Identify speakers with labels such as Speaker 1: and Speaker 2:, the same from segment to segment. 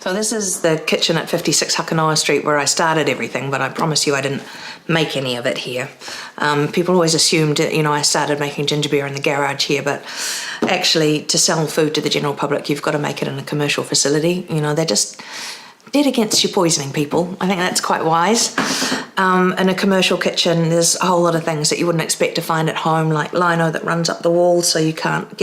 Speaker 1: So this is the kitchen at 56 Hakanoa Street where I started everything, but I promise you I didn't make any of it here. People always assumed, I started making ginger beer in the garage here, but actually to sell food to the general public, you've got to make it in a commercial facility. They're just dead against you poisoning people. I think that's quite wise. In a commercial kitchen, there's a whole lot of things that you wouldn't expect to find at home, like lino that runs up the wall so you can't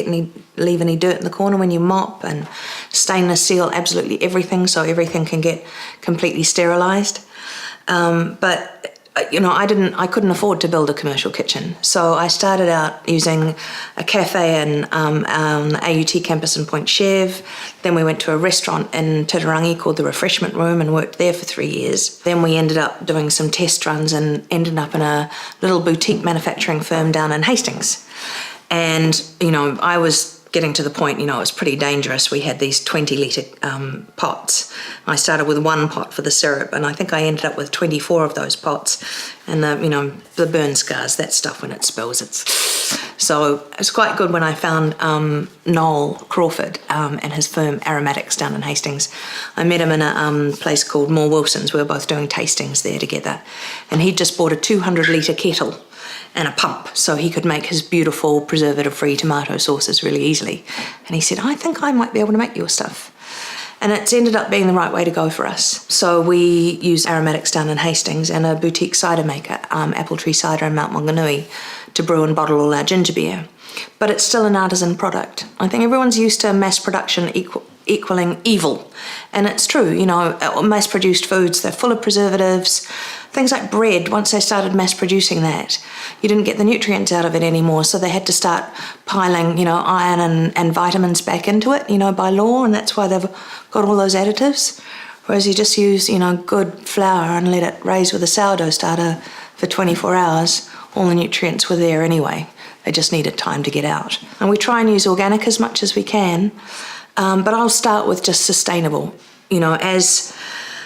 Speaker 1: leave any dirt in the corner when you mop, and stainless steel, absolutely everything, so everything can get completely sterilised. I couldn't afford to build a commercial kitchen, so I started out using a cafe in the AUT campus in Point Chev. Then we went to a restaurant in Titirangi called the Refreshment Room and worked there for 3 years. Then we ended up doing some test runs and ended up in a little boutique manufacturing firm down in Hastings. And, I was getting to the point, it was pretty dangerous. We had these 20-litre pots. I started with one pot for the syrup, and I think I ended up with 24 of those pots. And the burn scars, that stuff when it spills, So it was quite good when I found Noel Crawford and his firm Aromatics down in Hastings. I met him in a place called Moore Wilson's. We were both doing tastings there together. And he'd just bought a 200-litre kettle and a pump so he could make his beautiful preservative-free tomato sauces really easily. And he said, I think I might be able to make your stuff. And it's ended up being the right way to go for us. So we use Aromatics down in Hastings and a boutique cider maker, Apple Tree Cider in Mount Maunganui, to brew and bottle all our ginger beer. But it's still an artisan product. I think everyone's used to mass production equaling evil. And it's true, mass-produced foods, they're full of preservatives. Things like bread, once they started mass-producing that, you didn't get the nutrients out of it anymore, so they had to start piling, iron and vitamins back into it, by law, and that's why they've got all those additives. Whereas you just use, good flour and let it raise with a sourdough starter for 24 hours, all the nutrients were there anyway. They just needed time to get out. And we try and use organic as much as we can, but I'll start with just sustainable. As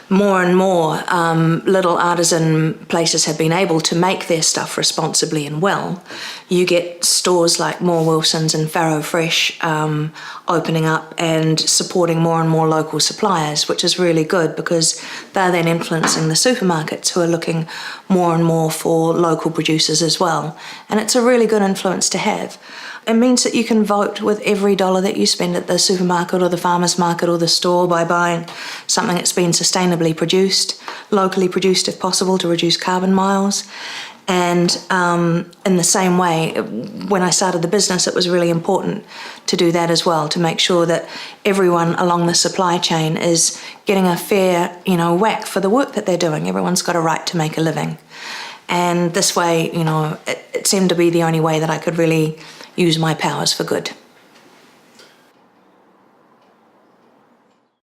Speaker 1: more and more little artisan places have been able to make their stuff responsibly and well, you get stores like Moore Wilson's and Farrow Fresh opening up and supporting more and more local suppliers, which is really good because they're then influencing the supermarkets who are looking more and more for local producers as well. And it's a really good influence to have. It means that you can vote with every dollar that you spend at the supermarket or the farmer's market or the store by buying something that's been sustainably produced, locally produced if possible, to reduce carbon miles. And in the same way, when I started the business, it was really important to do that as well, to make sure that everyone along the supply chain is getting a fair, whack for the work that they're doing. Everyone's got a right to make a living. And this way, it seemed to be the only way that I could really use my powers for good.